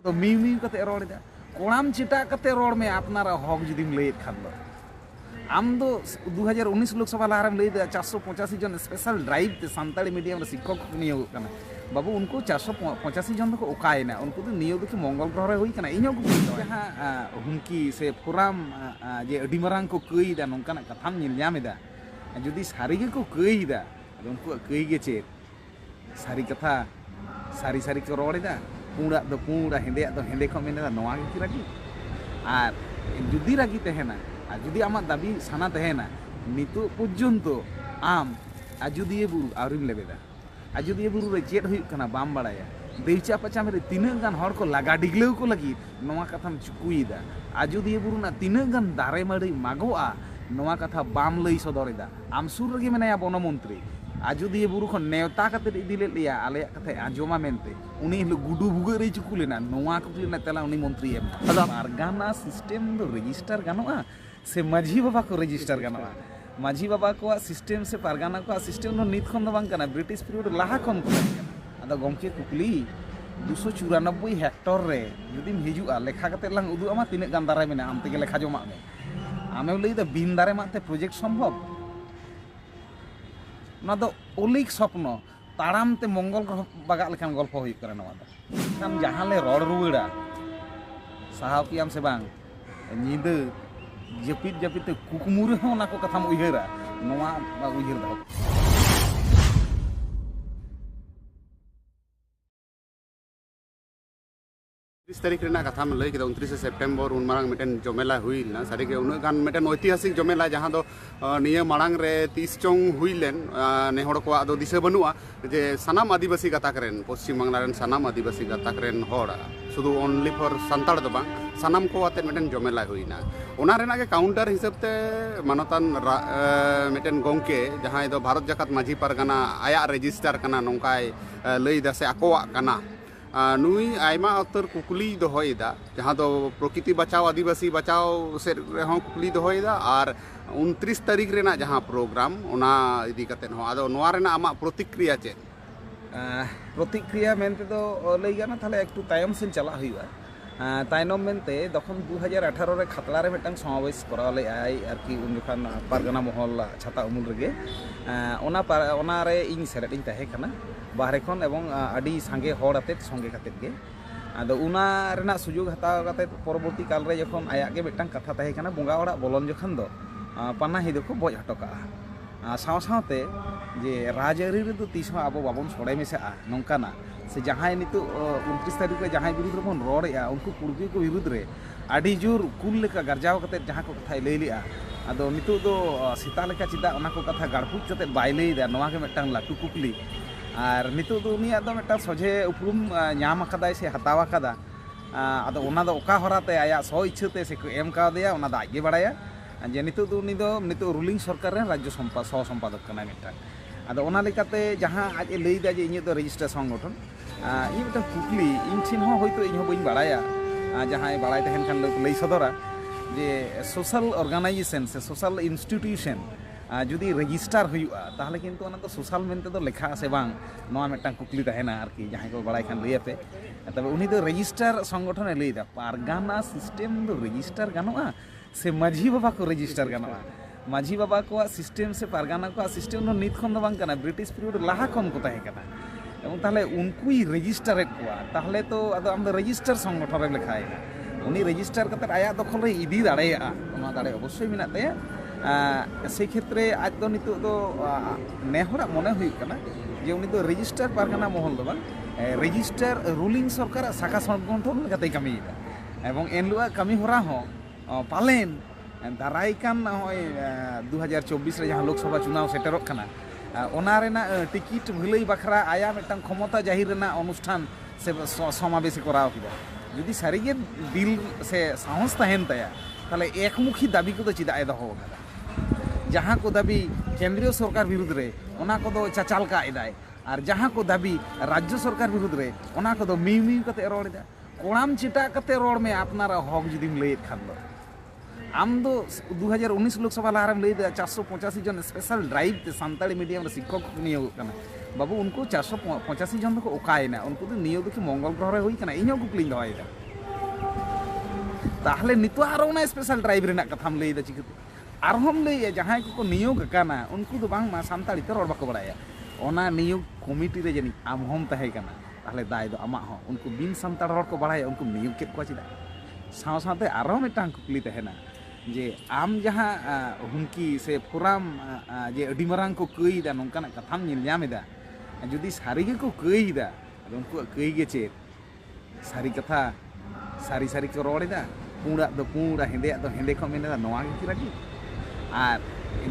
तो mu mu कते road दा कोड़ाम चिटा कते रोड़ में अपनारा हक जुदीम लैद खान दो आम दो 2019 लोकसभा लहारेम लैद 485 जन स्पेशल ड्राइव ते सानताड़ी मीडियम रे शिक्षक नियोग कना बाबू उनको 485 जन को ओकायना उनको तो नियोग कि मंगल ग्रह रे हुई कना इño को जहां हुनकी से फोराम जे अडी मारांग को कईदा नोंकाना कथाम निल ᱧᱟᱢᱮᱫᱟ जुदी सारी गे को कईदा उनको कई गे चेत सारी कथा सारी सारी को रोड़ेदा पुड़ा दो पुड़ा हेंदे दो हेंदे को मेनेदा नोआ गे रागी और जुदी रागी तहेना और जुदी आमा दाबी साना तहेना नितो पर्यन्त आम आजुदिये बुरु आवरिम लेबेदा आजुदिये बुरु रे चेत हुई कना बाम बाड़ाया देवचा पचाम रे तीनां गान हर को लागा डिगलाव को लगी नोआ कथाम चुकुईदा आजुदिये बुरु ना तीनां गान दारे माड़ी मागोआ नोआ कथा बाम लई सदरेदा आम सुर रगे मेनाया वन मंत्री आजुदिये बुरु खन नेवता कते इदी ले लिया आले कथा आजोमा मेनते उनी हिलो गुडू भुगे रे चुकु लेना नोआ कुकलिना तेला उनी मंत्री एम अदा पारगाना सिस्टेम दो रजिस्टर गानोआ से माझी बाबा को रजिस्टर गानोआ माझी बाबा को सिस्टेम से पारगाना को सिस्टेम नो नित खन दो बांग कना ब्रिटिश पीरियड लाहा खन को अदा गमके कुकली 294 हेक्टर रे जुदीम हिजुआ लेखा कते लांग उदु आमा तिने गान दाराय मेना आम तेगे लेखा जमा मे आमे लईदा बिन दारे माते प्रोजेक्ट सम्भव ना दो ओलिक स्वप्न ताड़ाम ते मंगल ग्रह बागा लेखान गल्प हुई करे नवा दो हम जहां ले रोड रुवाड़ा साहाव की आम से बांग नींद जपित जपित कुकुमु रे होना को कथाम उइहरा नवा बा उइहर दो 30 तारीख रेना कथा में लई के 29 सेप्टेम्बर उन मांग मिटन जमेला हुईना सारी के उन गान मिटन ऐतिहासिक जमेला जहां दो निया मांग रे 30 चोंग हुईलेन ने हड़ को दो दिशा बनुआ जे सनाम आदिवासी गाताक रेन पश्चिम बांग्ला रेन सनाम आदिवासी गाताक रेन हड़ शुधु ओनली फॉर संताड़ दो बांग सनाम को आते मिटन जमेला हुईना ओना रेना के काउंटर हिसाब ते मानतान मिटन गोंके जहां दो भारत जाकात माझी पारगाना आया रजिस्टर कना नोंकाय लई दासे आकोआ कना नुई आयमा अतर कुकली दोहयदा जहां दो प्रकृति बचाओ आदिवासी बचाओ से रेहों कुकली दोहयदा और 29 तारीख रेना जहां प्रोग्राम ओना इदी कते हो आदो नोआ रेना आमा प्रतिक्रिया चे प्रतिक्रिया मेनते दो लई गाना थाले एकटू तायम सेन चला हुआ तायनम मेनते दखन 2018 रे खतला रे मिटन समावेश करा ले आय आरकी उन जखान पारगाना महल छाता उमुल रेगे ओना रे इन सेलेट इन ताहे कना बाहरे खन एवं आडी सांगे हड़ आते संगे काते गे आदो उना रेना सुयोग हताव काते परवर्ती काल रे जखन आया गे मिटन कथा ताहे कना बोंगा ओड़ा बोलन जखन दो पानाही दो को बज हटका साव सावते जे राजआरी रे दो तीस आबो बाबन सड़े मेसा नोंकाना से जहां नितो 29 तारीख रे जहां विरुद्ध बन रोड़या उनको कुड़गी को विरुद्ध रे आडी जोर कुल लेका गरजाव काते जहां को कथा लई लिया आदो नितो दो सीता लेका चिदा ओना को कथा गाड़पुज काते बाय लईदा नोवा के मिटन लाटू कुकली और नितो दो उनिया दो मिटन सजे उपरुम ᱧᱟᱢ आकादाय से हताव आकादा आदो ओना दो ओका हराते आया सो इच्छाते से को एम कादिया ओना दा आगे बाड़ाया जे नितो दो उनी दो नितो रूलिंग सरकार रे राज्य सह संपादक कना मिटन आदो ओना लेकाते जहां आज लईदा जे इᱧ दो रजिस्टर संगठन इ मिटन कुकली इन छिन हो होयतो इन हो बइन बाड़ाया जहां बाड़ाय तहन खान लई सदरा जे सोशल ऑर्गेनाइजेशन से सोशल इंस्टीट्यूशन जुदी रजिस्टर हुआ ताहले किन्तु ओना तो सोशल मेनते दो लेखा से बांग नोआ मिटन कुकली तहेना आरकी जहां को बाड़ाय खान लईयापे तबे उनी दो रजिस्टर संगठन लईदा पारगाना सिस्टेम दो रजिस्टर गानोआ से माझी बाबा को रजिस्टर गानोआ माझी बाबा को सिस्टेम से पारगाना को सिस्टेम नो नित खन दो बांग कना ब्रिटिश पीरियड लाहा खन को ताहे कना एवं ताहले उनकुई रजिस्टर को ताहले तो आदो आम दो रजिस्टर संगठन रे लेखाय उनी रजिस्टर कते आया दखल रे इदी दाड़ेया ओना दाड़े अवश्य मेना ताया से क्षेत्र में आज दो नितो दो नेहरा मने हुई कना जे उनी दो रजिस्टर पारगाना महल दो बांग रजिस्टर रूलिंग सरकार शाखा संगठन लेकाते कमीदा एवं एनलुआ कमी होरा हो पालेन दाराय कान होय 2024 रे जहां लोकसभा चुनाव सेटेरोक कना ओना रेना टिकिट भलई बखरा आया मिटन क्षमता जाहिर रेना अनुष्ठान से समावेश कराव किदा जुदी सारिगे दिल से साहस तहेन ताया ताले एकमुखी दाबी को चिदा दहो कदा जहां को दाबी केंद्रीय सरकार विरुद्ध रे ओना को दो चाचाल का इदाय और जहां को दाबी राज्य सरकार विरुद्ध रे ओना को दो मिउ मिउ कते रोड़दा कोड़ाम चिटा कते रोड़ में अपनारा हक जुदीम लैद खान दो आम दो 2019 लोकसभा लहारेम लैद 485 जन स्पेशल ड्राइव ते सानताड़ी मीडियम रे शिक्षक नियोग कना ᱵᱟᱵᱩ ᱩᱱᱠᱩ 485 জন ᱫᱚᱠᱚ ᱚᱠᱟᱭᱮᱱᱟ ᱩᱱᱠᱩ ᱫᱚ ᱱᱤᱭᱟᱹ ᱫᱚ ᱠᱤ ᱢᱚᱝᱜᱚᱞ ᱜᱨᱚᱦᱚ ᱨᱮ ᱦᱩᱭ ᱠᱟᱱᱟ ᱤᱧᱦᱚᱸ ᱠᱩᱠᱞᱤᱧ ᱫᱚᱦᱚᱭᱮᱫᱟ ᱛᱟᱦᱞᱮ ᱱᱤᱛᱚᱜ ᱟᱨᱚ ᱚᱱᱟ ᱥᱯᱮᱥᱟᱞ ᱴᱨᱟᱭᱤᱵ ᱨᱮᱱᱟᱜ ᱠᱟᱛᱷᱟᱢ ᱞᱟᱹᱭᱫᱟ ᱪᱤᱠᱟᱹᱛᱮ ᱟᱨᱦᱚᱸᱢ ᱞᱟᱹᱭᱮᱜᱼᱟ ᱡᱟᱦᱟᱸᱭ ᱠᱚᱠᱚ ᱱᱤᱭᱳᱜ ᱟᱠᱟᱱᱟ ᱩᱱᱠᱩ ᱫᱚ ᱵᱟᱝᱢᱟ ᱥᱟᱱᱛᱟᱲᱤ ᱛᱮ ᱨᱚᱲ ᱵᱟᱠᱚ ᱵᱟᱲᱟᱭᱟ ᱚᱱᱟ ᱱᱤᱭᱳᱜ ᱠᱚᱢᱤᱴᱤ ᱨᱮ ᱡᱟᱹᱱᱤᱡ ᱟᱢ ᱦᱚᱢ ᱛᱟᱦᱮᱸ ᱠᱟᱱᱟ ᱛᱟᱦᱞᱮ ᱫᱟᱭ ᱫᱚ ᱟᱢᱟᱜ ᱦᱚᱸ ᱩᱱᱠᱩ ᱵᱤᱱ ᱥᱟᱱᱛᱟᱲ ᱦᱚᱲ ᱠᱚ ᱵᱟᱲᱟᱭᱟ ᱩᱱᱠᱩ ᱱᱤᱭᱳᱜ ᱠᱮᱫ ᱠᱚᱣᱟ ᱪᱮᱫᱟᱜ ᱥᱟᱶ ᱥᱟᱶᱛᱮ ᱟᱨᱦᱚᱸ ᱢᱤᱫᱴᱟᱝ ᱠᱩᱠᱞᱤ ᱛᱟᱦᱮᱱᱟ ᱡᱮ ᱟᱢ ᱡᱟᱦᱟᱸ ᱦᱩᱢᱠᱤ ᱥᱮ ᱯᱷᱳᱨᱟᱢ ᱡᱮ ᱟᱹᱰᱤ ᱢᱟᱨᱟᱝ ᱠᱚ ᱠᱟᱹᱭᱫᱟ ᱱᱚᱝᱠᱟᱱᱟᱜ ᱠᱟᱛᱷᱟᱢ ᱧᱮᱞ ᱧᱟᱢᱮᱫᱟ ᱡᱩᱫᱤ ᱥᱟᱹᱨᱤ ᱜᱮᱠᱚ ᱠᱟᱹᱭᱫᱟ ᱟᱫᱚ ᱩᱱᱠᱩᱣᱟᱜ ᱠᱟᱹᱭ ᱜᱮ ᱪᱮᱫ ᱥᱟᱹᱨᱤ ᱠᱟᱛᱷᱟ ᱥᱟᱹᱨᱤ ᱥᱟᱹᱨᱤ ᱠᱚ ᱨᱚᱲᱮᱫᱟ ᱯᱩᱸᱰᱟᱜ ᱫᱚ ᱯᱩᱸᱰ ᱦᱮᱸᱫᱮᱭᱟᱜ ᱫᱚ ᱦᱮᱸᱫᱮ ᱠᱚ ᱢᱮᱱᱮᱫᱟ ᱱᱚᱣᱟ ᱜᱮ ᱠᱤ ᱨᱟᱹᱜᱤ ᱟᱨ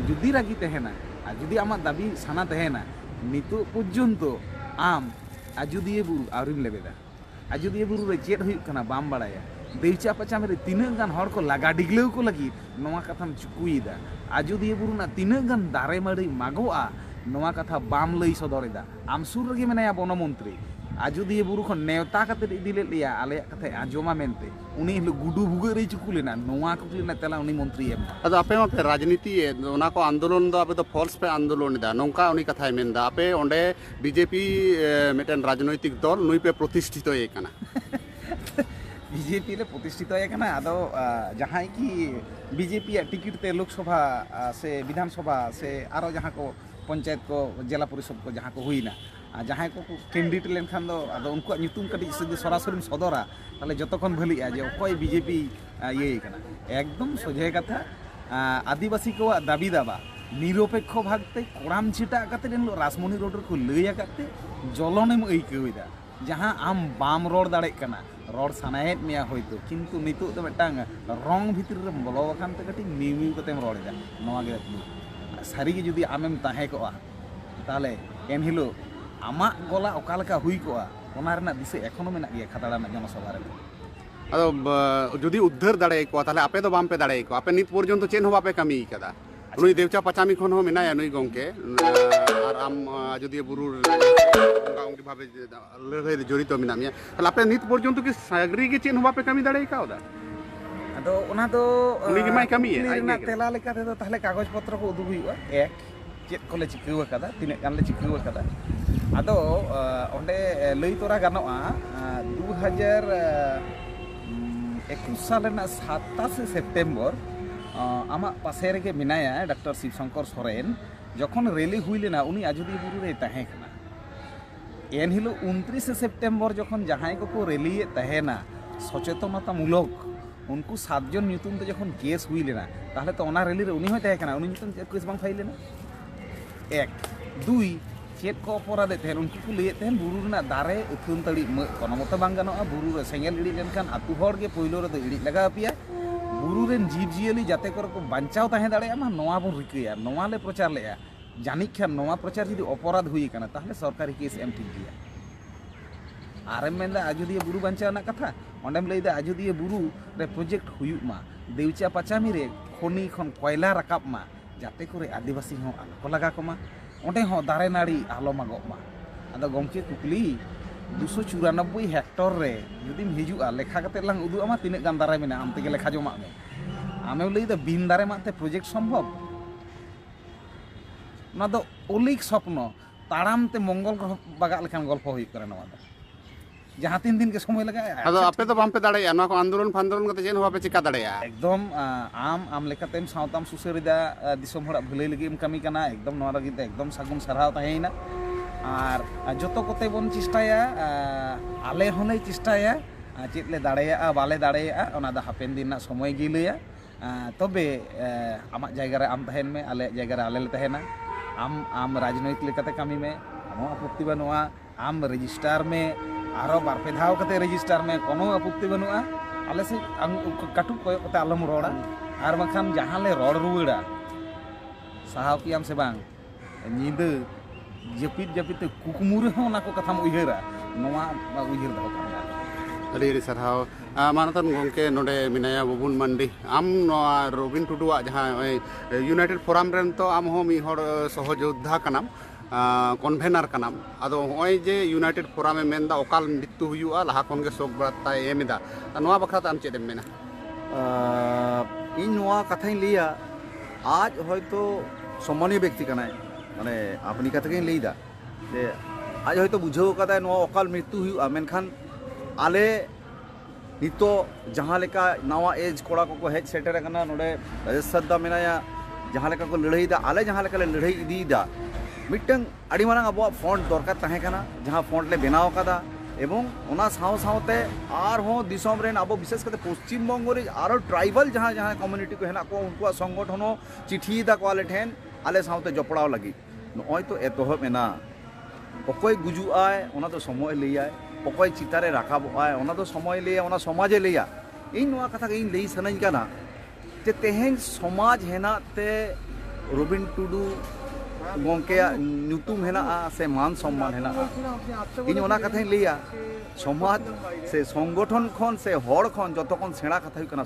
ᱡᱩᱫᱤ ᱨᱟᱹᱜᱤ ᱛᱟᱦᱮᱱᱟ ᱟᱨ ᱡᱩᱫᱤ ᱟᱢᱟᱜ ᱫᱟᱵᱤ ᱥᱟᱱᱟ ᱛᱟᱦᱮᱱᱟ ᱱᱤᱛᱚᱜ ᱯᱚᱨᱡᱚᱱᱛᱚ ᱟᱢ ᱟᱡᱚᱫᱤᱭᱟᱹ ᱵᱩᱨᱩ ᱟᱹᱣᱨᱤᱢ ᱞᱮᱵᱮᱫᱟ ᱟᱡᱚᱫᱤᱭᱟᱹ ᱵᱩᱨᱩ ᱨᱮ ᱪᱮᱫ ᱦᱩᱭᱩᱜ ᱠᱟᱱᱟ ᱵᱟᱢ ᱵᱟᱲᱟᱭᱟ ᱫᱮᱣᱪᱟ ᱯᱟᱪᱟᱢ ᱨᱮ ᱛᱤᱱᱟᱹᱜ ᱜᱟᱱ ᱦᱚᱲ ᱠᱚ ᱞᱟᱜᱟ ᱰᱤᱜᱞᱟᱹᱣ ᱠᱚ ᱞᱟᱹᱜᱤᱫ ᱱᱚᱣᱟ ᱠᱟᱛᱷᱟᱢ ᱪᱩᱠᱩᱭᱮᱫᱟ ᱟᱡᱚᱫᱤᱭᱟᱹ ᱵᱩᱨᱩ ᱨᱮᱱᱟᱜ ᱛᱤᱱᱟᱹᱜ ᱜᱟᱱ ᱫᱟᱨᱮ ᱢᱟᱹᱲᱤ ᱢᱟᱜᱚᱜᱼᱟ ᱱᱚᱣᱟ ᱠᱟᱛᱷᱟ ᱵᱟᱢ ᱞᱟᱹᱭ ᱥᱚᱫᱚᱨᱮᱫᱟ ᱟᱢ ᱥᱩᱨ ᱨᱮᱜᱮ ᱢᱮᱱᱟᱭᱟ ᱵᱚᱱᱚ ᱢᱚᱱᱛᱨᱤ ᱟᱡᱚᱫᱤᱭᱟᱹ ᱵᱩᱨᱩ ᱠᱷᱚᱱ ᱱᱮᱣᱛᱟ ᱠᱟᱛᱮ ᱤᱫᱤ ᱞᱮᱫ ᱞᱮᱭᱟ ᱟᱞᱮᱭᱟᱜ ᱠᱟᱛᱷᱟᱭ ᱟᱸᱡᱚᱢᱟ ᱢᱮᱱᱛᱮ ᱩᱱᱤ ᱦᱤᱞᱳᱜ गुडू भुगाᱹᱜ ᱨᱮᱭ ᱪᱩᱠᱩ ᱞᱮᱱᱟ ᱱᱚᱣᱟ ᱠᱩᱠᱞᱤ ᱨᱮᱱᱟᱜ ᱛᱮᱞᱟ उनी मंत्री एम ᱟᱫᱚ ᱟᱯᱮ ᱢᱟᱯᱮ ᱨᱟᱡᱽᱱᱤᱛᱤ ᱚᱱᱟ ᱠᱚ ᱟᱱᱫᱳᱞᱚᱱ ᱫᱚ ᱟᱯᱮ ᱫᱚ ᱯᱷᱚᱞᱥ ᱯᱮ ᱟᱱᱫᱳᱞᱚᱱ ᱮᱫᱟ ᱱᱚᱝᱠᱟ ᱩᱱᱤ ᱠᱟᱛᱷᱟᱭ ᱢᱮᱱᱫᱟ ᱟᱯᱮ ᱚᱸᱰᱮ ᱵᱤᱡᱮᱯᱤ ᱢᱤᱫᱴᱮᱱ ᱨᱟᱡᱽᱱᱳᱭᱛᱤᱠ ᱫᱚᱞ ᱱᱩᱭ ᱯᱮ ᱯᱨᱚᱛᱤষ্ঠিᱛᱚᱭ ᱠᱟᱱᱟ बीजेपी रे प्रतिष्ठित है आदो जहाँ कि बीजेपी टिकिट ते लोकसभा से विधानसभा से आरो जहाँ को पंचायत को जिला परिषद को जहाँ को हुईना जहाँ को कैंडिडेट लेनखान दो आदो उनको ᱧᱩᱛᱩᱢ कटी सरासरि सदरा ताले जतक्षण भलिया जे अकय बीजेपी ये कना एकदम सोझे कथा आदिवासी को दाबी दाबा निरपेक्ष भागते कोड़ाम छिटा काते राजमणि रोड को लैया काते जलनेम अइकवेदा जहाँ आम बाम रोड दाड़े कना रोड सानायत मेया होयतो किंतु नितो दो मिटांग रंग भितर रे बोलो बखान ते कटी मिमिउ कतेम रोडेदा नोवा गे सारी गे जुदी आमेम ताहे कोआ ताले एन हिलो आमा गला ओका लेका हुई कोआ ओना रेना दिसे एखोनो मेना गे खातड़ा ना जनसभा रे ᱟᱫᱚ ᱡᱩᱫᱤ ᱩᱫᱽᱫᱷᱟᱹᱨ ᱫᱟᱲᱮᱭ ᱠᱚᱣᱟ ᱛᱟᱦᱞᱮ ᱟᱯᱮ ᱫᱚ ᱵᱟᱝᱯᱮ ᱫᱟᱲᱮᱭ ᱠᱚᱣᱟ ᱟᱯᱮ ᱱᱤᱛ ᱯᱚᱨᱡᱚᱱᱛᱚ ᱪᱮᱫ ᱦᱚᱸ ᱵᱟᱯᱮ ᱠᱟᱹᱢᱤ ᱠᱟᱫᱟ ᱱᱩᱭ ᱫᱮᱣᱪᱟ ᱯᱟᱪᱟᱢᱤ ᱠᱷᱚᱱ ᱦᱚᱸ ᱢᱮᱱᱟᱭᱟ ᱱᱩᱭ ᱜᱚᱝᱠᱮ ᱟᱨ ᱟᱢ ᱟᱡᱚᱫᱤᱭᱟᱹ ᱵᱩᱨᱩ ᱚᱱᱠᱟ ᱵᱷᱟᱵᱮ ᱞᱟᱹᱲᱦᱟᱹᱭ ᱨᱮ ᱡᱚᱲᱤᱛᱚ ᱢᱮᱱᱟᱜ ᱢᱮᱭᱟ ᱛᱟᱦᱞᱮ ᱟᱯᱮ ᱱᱤᱛ ᱯᱚᱨᱡᱚᱱᱛᱚ ᱠᱤ ᱥᱟᱜᱨᱤ ᱜᱮ ᱪᱮᱫ ᱦᱚᱸ ᱵᱟᱯᱮ ᱠᱟᱹᱢᱤ ᱫᱟᱲᱮ ᱠᱟᱣᱫᱟ ᱟᱫᱚ ᱚᱱᱟ ᱫᱚ ᱩᱱᱤ ᱜᱮ ᱢᱟᱭ ᱠᱟᱹᱢᱤᱭᱟ ᱟᱡ ᱜᱮ ᱛᱮᱞᱟ ᱞᱮᱠᱟ ᱛᱮᱫᱚ ᱛᱟᱦᱞᱮ ᱠᱟᱜᱚᱡᱽ ᱯᱚᱛᱨᱚ ᱠᱚ ᱩᱫᱩᱜ ᱦᱩᱭᱩᱜᱼᱟ ᱮᱠ ᱪᱮᱫ ᱠᱚᱞᱮ ᱪᱤᱠᱟᱹᱣ ᱟᱠᱟᱫᱟ ᱛᱤᱱᱟᱹᱜ ᱜᱟᱱ ᱞᱮ ᱪᱤᱠᱟᱹᱣ ᱟᱠᱟᱫᱟ ᱟᱫᱚ ᱚᱸᱰᱮ ᱞᱟᱹᱭ ᱛᱚᱨᱟ ᱜᱟᱱᱚᱜᱼᱟ 2021 साल 27 सेप्टेम्बर आमा पासे रेगे मिनाया डॉक्टर शिवशंकर सोरेन जखन रैली हुई लेना उनी आजोदिया बुरु रे ताहे कना एन हिलो 29 सेप्टेम्बर जखन जहां को रैली तहेना सचेतनता मूलक उनको 7 जन ᱧᱩᱛᱩᱢ ते जखन केस हुई लेना ताहले तो ओना रैली रे उनी होय ताहे कना उनी ᱧᱩᱛᱩᱢ केस बांग फाइल लेना एक दुई चेत को अपराध तहन उनको को लैत तहन बुरु रेना दारे उथुन तड़ी कोनो मत बांग गानोआ बुरु रे सेंगेल इड़ी लेनखान आतु हर गे पहिलो रे इड़ी लगा पिया बुरु रेन जीव जियली जाते कर को बांचाव ताहे दाड़ेया मा नोआ बन रिकैया नोआ ले प्रचार लेया जानिक खान नोआ प्रचार जदि अपराध हुई काना ताहले सरकारी केस एम ठीक गया आरेम मेंदा आजोदिया बुरु बांचाव ना कथा ओंडेम लैदा आजोदिया बुरु रे प्रोजेक्ट हुयुक मा देवचा पाचामी रे खनि खन कोयला राकाब मा जाते करे आदिवासी हो आलो को लगा कोमा ओंडे हो दारे नाड़ी आलो मागो मा आदो गमके कुकली 294 हेक्टर रे जुदिम हिजुआ लेखा कते लांग उदु आमा तिने गान दारे मेना आम तेगे लेखा जमा मे आमेम लैदा बिन दारे माते प्रोजेक्ट सम्भव ना दो ओलिक स्वप्न ताड़ाम ते मंगल ग्रह बागा लेखान गल्प हुई करे नवा दो जहाँ 3 दिन के समय लगा ᱟᱫᱚ ᱟᱯᱮ ᱫᱚ ᱵᱟᱝᱯᱮ ᱫᱟᱲᱮᱭᱟᱜᱼᱟ ᱱᱚᱣᱟ ᱠᱚ ᱟᱱᱫᱳᱞᱚᱱ ᱯᱷᱟᱱᱫᱳᱞᱚᱱ ᱠᱟᱛᱮ ᱪᱮᱫ ᱦᱚᱸ ᱵᱟᱯᱮ ᱪᱤᱠᱟ ᱫᱟᱲᱮᱭᱟᱜᱼᱟ एकदम आम लेकातेम सावताम सुसरिदा दिसोम हड़ा भलाई लगी कमी कना एकदम नवा लगी एकदम सागुन सरहाव ताहेना और जतो कोते बन चेष्टाया आले होले चेष्टाया चेत ले दाड़ेया बाले दाड़ेया ओना दा हापेन दिन ना समय गी लैया तबे आमा जायगा रे आम तहेन में आले जायगा रे आले ले तहेना आम राजनैतिक लेकाते कमी में कोनो आपत्ति बनुआ आम रजिस्टार में आरो बार पे धाव कते रजिस्टार में कोनो आपत्ति बनुआ आले से काटू कोय कते आलम रोड़ा आर बखान जहां ले रोड रुवड़ा साहाव कियाम से बांग नींद जपित जपित कुकुमुरे हो ना को कथाम उइहरा नोवा उइहर दो ᱟᱹᱰᱤ ᱟᱹᱰᱤ ᱥᱟᱨᱦᱟᱣ ᱢᱟᱱᱚᱛᱟᱱ ᱜᱚᱝᱠᱮ ᱱᱚᱰᱮ ᱢᱮᱱᱟᱭᱟ ᱵᱟᱵᱩᱱ ᱢᱟᱱᱰᱤ ᱟᱢ ᱱᱚᱣᱟ ᱨᱚᱵᱤᱱ ᱴᱩᱰᱩᱣᱟᱜ ᱡᱟᱦᱟᱸ ᱤᱭᱩᱱᱟᱭᱴᱮᱰ ᱯᱷᱳᱨᱟᱢ ᱨᱮᱱ ᱛᱚ ᱟᱢ ᱦᱚᱸ ᱢᱤᱫ ᱦᱚᱲ ᱥᱚᱦᱚᱡᱳᱫᱽᱫᱷᱟ ᱠᱟᱱᱟᱢ कन्भेनार कानाम आदो होय जे यूनाइटेड फोराम में मेनदा ओकाल मृत्यु हुआ लहा खन के शोक बार्ताय एमेदा नोवा बखराते आम चेदम मेना इन नोवा कथाई लिया आज हयतो सम्मानीय व्यक्ति कनाय माने आपनी कथा के लैदा ᱡᱮ ᱟᱡ ᱦᱚᱭᱛᱳ ᱵᱩᱡᱷᱟᱹᱣ ᱠᱟᱫᱟᱭ ᱱᱚᱣᱟ ᱚᱠᱟᱞ ᱢᱨᱤত্যᱩ ᱦᱩᱭᱩᱜᱼᱟ, ᱢᱮᱱᱠᱷᱟᱱ ᱟᱞᱮ ᱱᱤᱛᱚᱜ ᱡᱟᱦᱟᱸ ᱞᱮᱠᱟ ᱱᱟᱣᱟ ᱮᱡᱽ ᱠᱚᱲᱟ ᱠᱚᱠᱚ ᱦᱮᱡ ᱥᱮᱴᱮᱨ ᱟᱠᱟᱱᱟ, ᱱᱚᱰᱮ ᱨᱟᱡᱮᱥ ᱥᱟᱨᱫᱟ ᱢᱮᱱᱟᱭᱟ, ᱡᱟᱦᱟᱸ ᱞᱮᱠᱟ ᱠᱚ ᱞᱟᱹᱲᱦᱟᱹᱭᱮᱫᱟ, ᱟᱞᱮ ᱡᱟᱦᱟᱸ ᱞᱮᱠᱟ ᱞᱮ ᱞᱟᱹᱲᱦᱟᱹᱭ ᱤᱫᱤᱭᱮᱫᱟ, ᱢᱤᱫᱴᱟᱝ ᱟᱹᱰᱤ ᱢᱟᱨᱟᱝ ᱟᱵᱚᱣᱟᱜ ᱯᱷᱨᱚᱱᱴ ᱫᱚᱨᱠᱟর ᱛᱟᱦᱮᱸ ᱠᱟᱱᱟ, ᱡᱟᱦᱟᱸ ᱯᱷᱨᱚᱱᱴ ᱞᱮ ᱵᱮᱱᱟᱣ ᱟᱠᱟᱫᱟ এবং ᱚᱱᱟ ᱥᱟᱶ ᱥᱟᱶᱛᱮ ᱟᱨᱦᱚᱸ ᱫᱤᱥᱚᱢ ᱨᱮᱱ ᱟᱵᱚ ᱵᱤশেষ ᱠᱟᱛᱮ ᱯᱚᱥᱪᱤᱢ ᱵᱚᱝᱜᱚ ᱨᱮ ᱟᱨᱚ ᱴᱨᱟইᱵᱟᱞ ᱡᱟᱦᱟᱸ ᱠᱚᱢᱤউᱱᱤᱴᱤ ᱠᱚ ᱦᱮᱱᱟᱜ ᱠᱚᱣᱟ, ᱩᱱᱠᱩᱣᱟᱜ ᱥᱚᱝᱜᱚᱴᱷᱚᱱ ᱦᱚᱸ ᱪᱤᱴᱷᱤᱭᱮᱫᱟ ᱠᱚ ᱟᱞᱮ ᱴᱷᱮᱱ ᱟᱞᱮ ᱥᱟᱶᱛᱮ ᱡᱚᱯᱲᱟᱣ ᱞᱟᱹᱜᱤᱫ। ᱱᱚᱜᱼᱚᱭ ᱛᱚ ᱮᱛᱚᱦᱚᱵ ᱮᱱᱟ, ᱚᱠᱚᱭ ᱜᱩᱡᱩᱜᱼᱟᱭ ᱚᱱᱟ ᱫᱚ ᱥᱚᱢᱚᱭ ᱞᱟᱹᱭᱟᱭ, ᱚᱠᱚᱭ ᱪᱤᱛᱟᱹᱨᱮ ᱨᱟᱠᱟᱵᱚᱜᱼᱟᱭ ᱚᱱᱟ ᱫᱚ ᱥᱚᱢᱚᱭ ᱞᱟᱹᱭᱟ, ᱚᱱᱟ ᱥᱚᱢᱟᱡᱮ ᱞᱟᱹᱭᱟ। ᱤᱧ ᱱᱚᱣᱟ ᱠᱟᱛᱷᱟ ᱜᱮ ᱤᱧ ᱞᱟᱹᱭ ᱥᱟᱱᱟᱧ ᱠᱟᱱᱟ ᱡᱮ ᱛᱮᱦᱮᱧ ᱥᱚᱢᱟᱡᱽ ᱦᱮᱱᱟᱜ ᱛᱮ ᱨᱚᱵᱤᱱ ᱴᱩᱰᱩ ᱜᱚᱢᱠᱮᱭᱟᱜ ᱧᱩᱛᱩᱢ ᱦᱮᱱᱟᱜᱼᱟ ᱥᱮ मान सम्मान हेनागा इन ओना कथाई लिया समाज से संगठन खन से हर खन जतो खन सेड़ा कथा हुई कना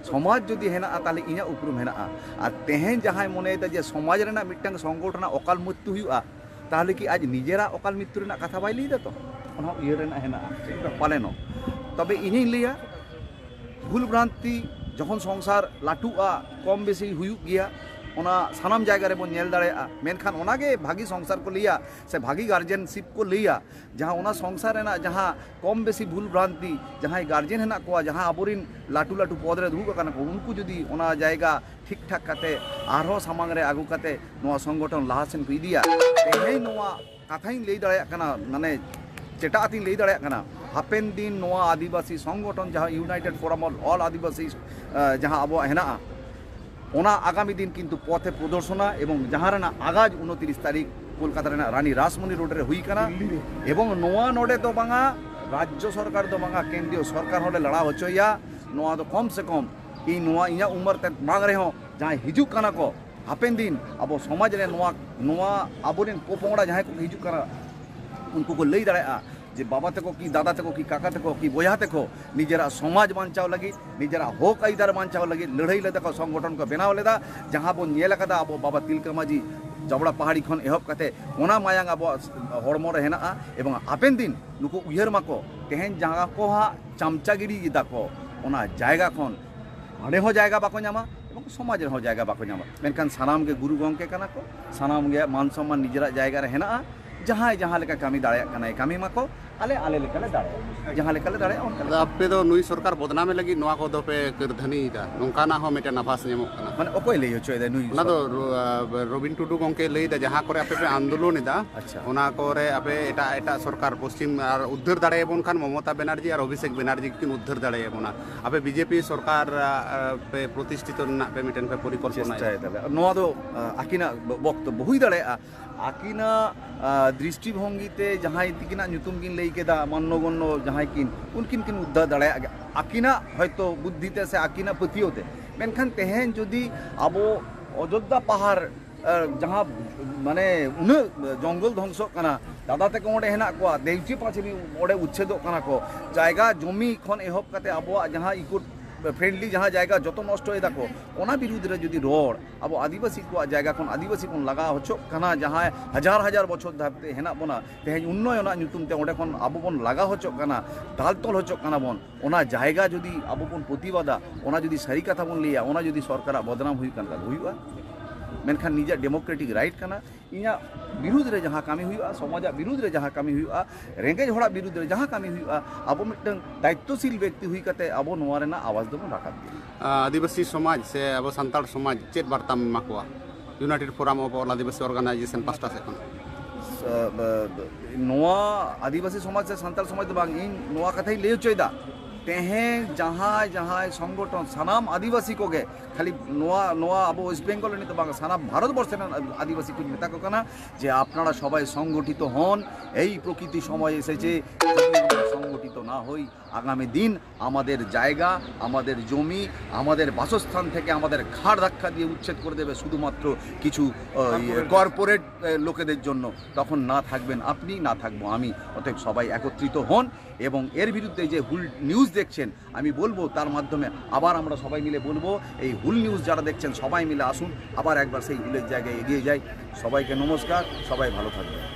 समाज जदि हेना ताले इना उपरुम हेना आ तेहेन जहां मनेदा जे समाज रेना मिटंग संगठन अकाल मृत्यु हुआ ताहले कि आज निजेरा अकाल मृत्यु रेना कथा बाय लैदा तो ओना इया रेना हेना पालेनो तबे इनी लिया भूल भ्रांति जखन संसार लाटुआ कम बेसी हुयुग गया ओना सानाम जायगा रे बन नेल दाड़ेया मेनखान ओनागे भागी संसार को लिया से भागी गार्जियनशिप को लिया जहाँ ओना संसार रेना जहाँ कम बेसी भूल भ्रांति जहाँ गार्जियन हेना को जहाँ आबोरिन लाटू लाटू पद रे दुड़ुब काना को उनको जुदी ओना जायगा ठीक ठाक काते आरो सामांग रे आगु काते नोआ संगठन लाहासेन को इदिया तेहेई नोआ कथाई लई दाड़ेया काना माने चेटा आती लई दाड़ेया काना हापेन दिन नोआ आदिवासी संगठन जहाँ यूनाइटेड फोराम ऑल आदिवासी जहाँ अब हेना ओना आगामी दिन किन्तु पथे प्रदर्शना एवं जहाँ रेना आगाज 29 तारीख कोलकाता रेना रानी रासमणि रोड रे हुई काना एवं नोआ नोडे तो बांगा राज्य सरकार तो बांगा केंद्रीय सरकार होले लड़ा होचोया नोआ तो कम से कम इ नोआ इया उम्र ते मांग रहे हो जहाँ हिजू काना को हापेन दिन अब समाज रे नोआ नोआ आबोरेन पोपोंगड़ा जहाँ को हिजू काना उनको को लई दाड़ेया जे बाबा तको कि दादा तको कि काका तको कि बोया तको निजेरा समाज बांचाव लगी निजेरा हक आइदार बांचाव लगी लड़ाई लेदा को संगठन को बनाव लेदा जहाँ बो नेल कदा अब बाबा तिलका माजी जबड़ा पहाड़ी खन एहब कते ओना मायांग अब हड़मो रे हेना एवं आपेन दिन नुको उयहर माको तेहेन जहाँ को हा चामचागिरी इदा को ओना जायगा खन हांडे हो जायगा बाको नामा एवं समाज रे हो जायगा बाको नामा मेनखान सानाम गे गुरु गंके कना को सानाम गे मान सम्मान निजेरा जायगा रे हेना जहाँ जहाँ लेका कमी दाड़े कना कमी माको आले आले लेकाले दाड़े जहाँ लेकाले दाड़े उनका आपे दो नुई सरकार बदनामे लगी नोआ को दो पे करधनी दा नोंकाना हो मेटे नफास नेमो कना माने ओकोय लई होचोय दा नुई ना तो रबिन टुडू गंके लई दा जहाँ करे आपे पे आंदोलन दा अच्छा ओना करे आपे एटा एटा सरकार पश्चिम और उद्धार दाड़े बोन खान ममता बनर्जी और अभिषेक बनर्जी किन उद्धार दाड़े बोना आपे बीजेपी सरकार पे प्रतिष्ठित ना पे मिटन पे परिकल्पना नोआ दो आकिना बक्तव्य हुई दाड़े आकिना दृष्टिभंगीते जहाँ तिकिना ᱧᱩᱛᱩᱢ किन लई केदा मान्यगण्य जहाँ किन उनकिन किन उद्धार दाड़े आकिना हयतो बुद्धिते से आकिना पतियोते मेनखान तेहेन जदि आबो अयोध्या पहाड़ जहाँ माने उन जंगल ध्वंस कना दादा तक ओंडे हेना को देवची पाछे भी ओंडे उच्छेद कना को जायगा जमी खन एहब कते आबो जहाँ इको फ्रेंडली जहाँ जायगा जो नष्ट होदा को ओना विरुद्ध रे जदि रोड अब आदिवासी को जायगा खन आदिवासी को लगा होचो कना जहाँ हजार हजार बछर धारते हेना बोना तेहेन उन्नयन ᱧᱩᱛᱩᱢ ते ओंडे खन आबो बन लगा होचो कना दाल तल होचो कना बन ओना जायगा जदि आबो बन प्रतिबादा ओना जदि सारी कथा बन लिया ओना जदि सरकार बदनाम हुई कन हुईवा मेनखान निजा डेमोक्रेटिक राइट कना इना विरुद्ध रे जहाँ कामी हुआ समाज विरुद्ध रे जहाँ कामी हुआ रेंगेज हड़ा विरुद्ध रे जहाँ कामी हुआ अब मिटन दायित्वशील व्यक्ति हुई कते अब नोआ रेना आवाज दबो राखा आदिवासी समाज से अब संताल समाज चेत वार्ता माकुआ united forum of all Adivasi organisation पास्टा से नोआ आदिवासी समाज से संताल समाज दो बांग इन नोआ कथाई ले चोयदा तेहें जहाँ जहाँ संगठन सानाम आदिवासी को गे खाली नोआ नोआ अब वेस्ट बेंगल तो बांग सानाम भारत बर्षे आदिवासी को मेता को कना जे आपनारा सबाई संगठित हन এই প্রকৃতি সময় এসেছে সংগঠিত না হই আগামী দিন আমাদের জায়গা আমাদের জমি আমাদের বাসস্থান থেকে আমাদের ঘাড় ধাক্কা দিয়ে উচ্ছেদ করে দেবে শুধুমাত্র কিছু কর্পোরেট লোকেদের জন্য তখন না থাকবেন আপনি না থাকবো আমি অতএব সবাই একত্রিত হন এবং এর বিরুদ্ধে যে হুল নিউজ দেখছেন আমি বলবো তার মাধ্যমে আবার আমরা সবাই মিলে বলবো এই হুল নিউজ যারা দেখছেন সবাই মিলে আসুন আবার একবার সেই হুলের জায়গায় এগিয়ে যাই সবাইকে নমস্কার সবাই ভালো থাকবেন।